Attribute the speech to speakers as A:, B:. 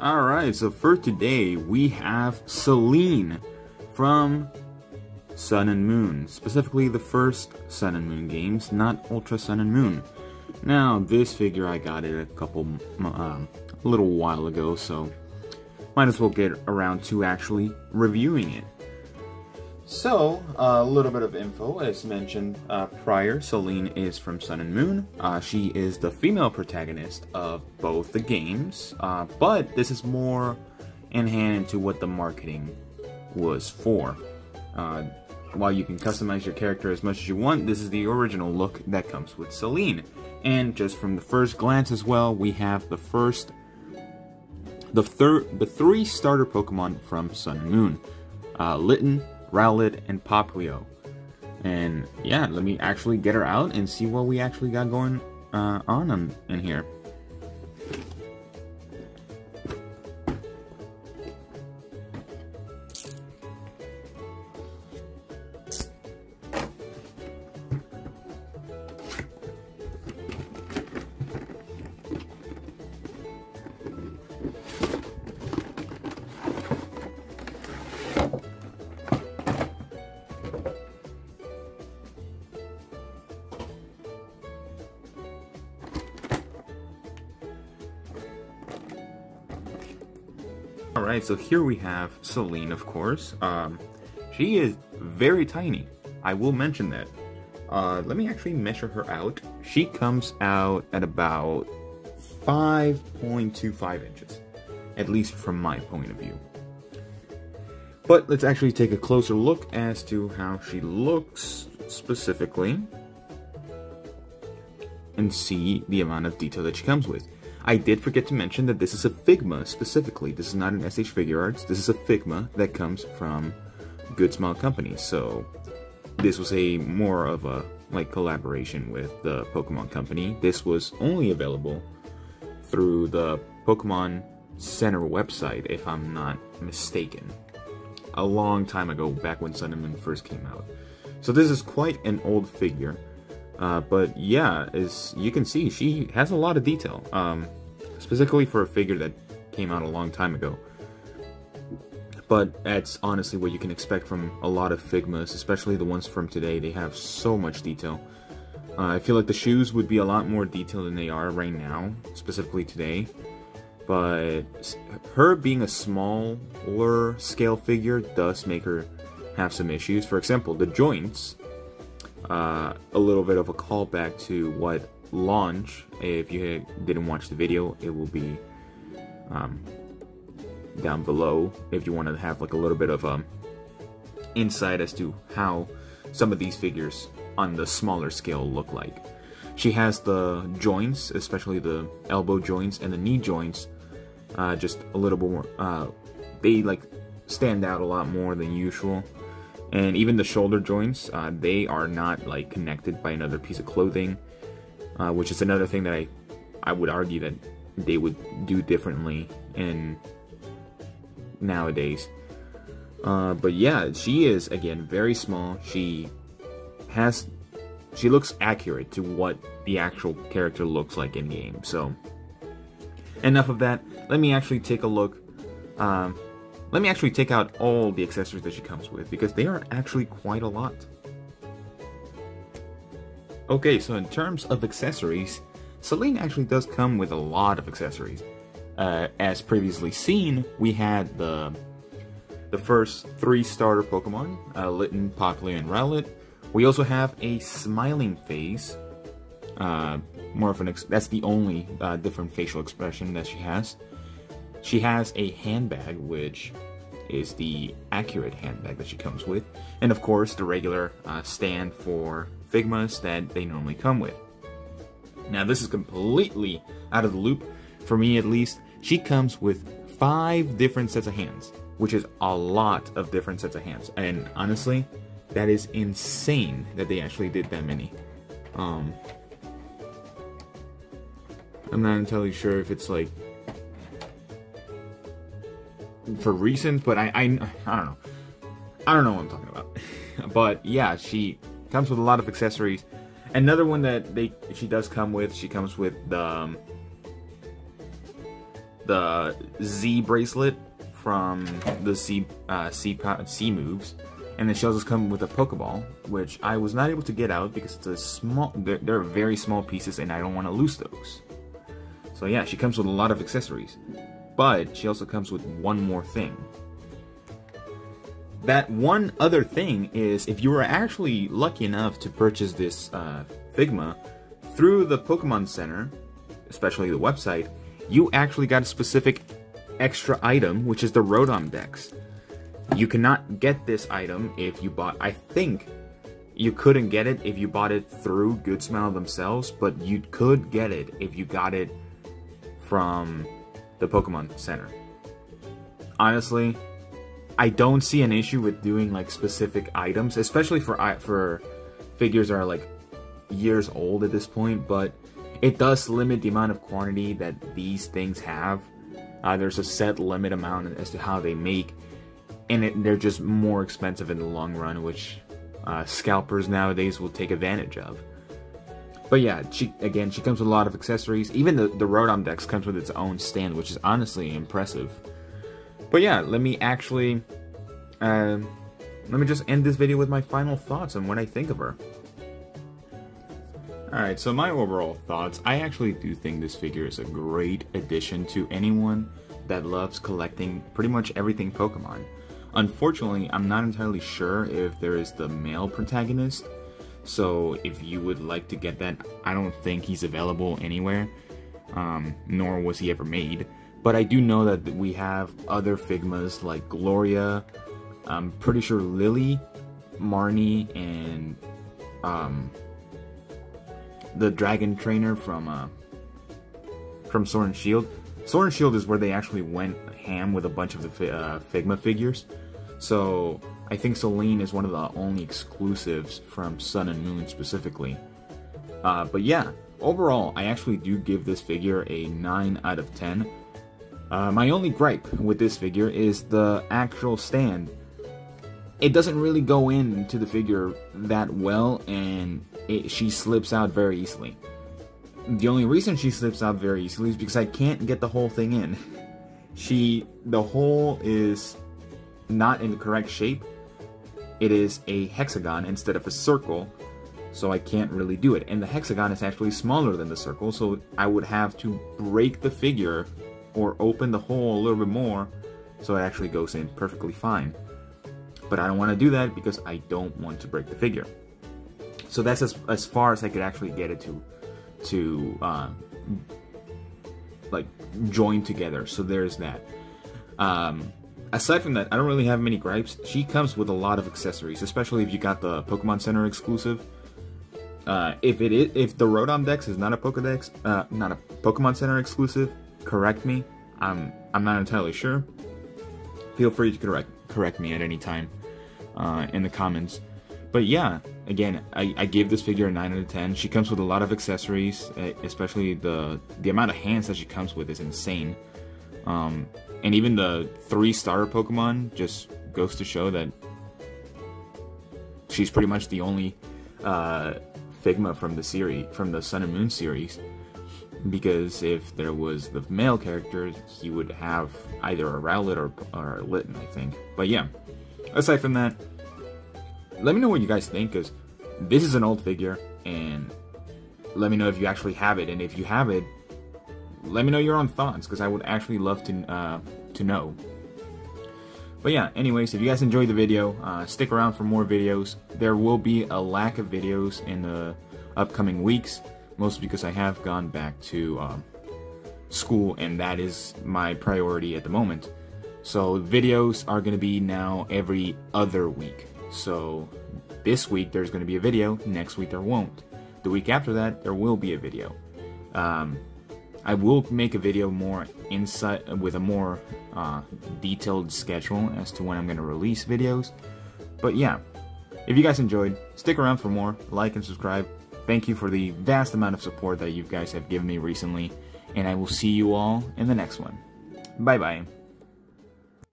A: Alright, so for today we have Selene from Sun and Moon, specifically the first Sun and Moon games, not Ultra Sun and Moon. Now, this figure I got it a little while ago, so might as well get around to actually reviewing it. So, a little bit of info, as mentioned prior, Selene is from Sun and Moon. She is the female protagonist of both the games, but this is more in hand to what the marketing was for. While you can customize your character as much as you want, this is the original look that comes with Selene. And just from the first glance as well, we have the three starter Pokemon from Sun and Moon. Litten, Rowlet, and Popplio. And yeah, let me actually get her out and see what we actually got going on in here. Alright, so here we have Selene, of course. She is very tiny. I will mention that. Let me actually measure her out. She comes out at about 5.25 inches. At least from my point of view. But let's actually take a closer look as to how she looks specifically. And see the amount of detail that she comes with. I did forget to mention that this is a Figma specifically. This is not an SH Figure Arts. This is a Figma that comes from Good Smile Company. So this was a more of a collaboration with the Pokemon Company. This was only available through the Pokemon Center website, if I'm not mistaken. A long time ago, back when Sun and Moon first came out. So this is quite an old figure. But yeah, as you can see, she has a lot of detail, specifically for a figure that came out a long time ago. But that's honestly what you can expect from a lot of Figmas, especially the ones from today. They have so much detail. I feel like the shoes would be a lot more detailed than they are right now, specifically today. But her being a smaller scale figure does make her have some issues. For example, the joints. A little bit of a callback to what Launch, if you didn't watch the video, it will be down below if you want to have like a little bit of insight as to how some of these figures on the smaller scale look like. She has the joints, especially the elbow joints and the knee joints, just a little bit more, they stand out a lot more than usual. And even the shoulder joints, they are not connected by another piece of clothing, which is another thing that I would argue that they would do differently in nowadays. But yeah, she is again very small. She looks accurate to what the actual character looks like in game. So enough of that. Let me actually take a look. Let me actually take out all the accessories that she comes with, because they are actually quite a lot. Okay, so in terms of accessories, Selene actually does come with a lot of accessories. As previously seen, we had the first three starter Pokemon, Litten, Popplio, and Rowlet. We also have a smiling face. More of that's the only different facial expression that she has. She has a handbag, which is the accurate handbag that she comes with. And of course, the regular stand for Figmas that they normally come with. Now, this is completely out of the loop, for me at least. She comes with 5 different sets of hands, which is a lot of different sets of hands. And honestly, that is insane that they actually did that many. I'm not entirely sure if it's for reasons, but I don't know. I don't know what I'm talking about. But yeah, she comes with a lot of accessories. Another one that she does come with, she comes with the the Z bracelet from the C moves, and then she also comes with a Pokeball, which I was not able to get out because it's a small. They're very small pieces, and I don't want to lose those. So yeah, she comes with a lot of accessories, but she also comes with one more thing. That one other thing is, if you were actually lucky enough to purchase this Figma through the Pokemon Center, especially the website, you actually got a specific extra item, which is the Rotom Dex. You cannot get this item if you bought, I think you couldn't get it if you bought it through Good Smile themselves, but you could get it if you got it from the Pokemon Center. Honestly, I don't see an issue with doing like specific items, especially for figures that are like years old at this point, but it does limit the amount of quantity that these things have. There's a set limit amount as to how they make, and they're just more expensive in the long run, which scalpers nowadays will take advantage of. But yeah, she comes with a lot of accessories. Even the Rotom Dex comes with its own stand, which is honestly impressive. But yeah, let me just end this video with my final thoughts on what I think of her. Alright, so my overall thoughts, I actually do think this figure is a great addition to anyone that loves collecting pretty much everything Pokemon. Unfortunately, I'm not entirely sure if there is the male protagonist, so if you would like to get that, I don't think he's available anywhere, nor was he ever made. But I do know that we have other Figmas like Gloria, I'm pretty sure Lily, Marnie, and the Dragon Trainer from Sword and Shield. Sword and Shield is where they actually went ham with a bunch of the Figma figures. So I think Selene is one of the only exclusives from Sun and Moon specifically. But yeah, overall, I actually do give this figure a 9 out of 10. My only gripe with this figure is the actual stand. It doesn't really go into the figure that well, and she slips out very easily. The only reason she slips out very easily is because I can't get the whole thing in. The hole is not in the correct shape. It is a hexagon instead of a circle, so I can't really do it. And the hexagon is actually smaller than the circle, so I would have to break the figure or open the hole a little bit more so it actually goes in perfectly fine. But I don't want to do that because I don't want to break the figure. So that's as far as I could actually get it to like join together. So there's that. Aside from that, I don't really have many gripes. She comes with a lot of accessories, especially if you got the Pokemon Center exclusive. If the Rotom Dex is not a not a Pokemon Center exclusive, correct me. I'm not entirely sure. Feel free to correct me at any time in the comments. But yeah, again, I gave this figure a 9 out of 10. She comes with a lot of accessories, especially the amount of hands that she comes with is insane. And even the 3 starter Pokemon just goes to show that she's pretty much the only Figma from the series, from the Sun and Moon series. Because if there was the male character, he would have either a Rowlet or a Litten, I think. But yeah, aside from that, let me know what you guys think, because this is an old figure, and let me know if you actually have it, and if you have it, let me know your own thoughts, because I would actually love to know. But yeah, anyways, if you guys enjoyed the video, stick around for more videos. There will be a lack of videos in the upcoming weeks, mostly because I have gone back to school, and that is my priority at the moment. So videos are going to be now every other week. So this week there's going to be a video, next week there won't. The week after that there will be a video. I will make a video more with a more detailed schedule as to when I'm going to release videos. But yeah, if you guys enjoyed, stick around for more, like and subscribe. Thank you for the vast amount of support that you guys have given me recently, and I will see you all in the next one. Bye bye.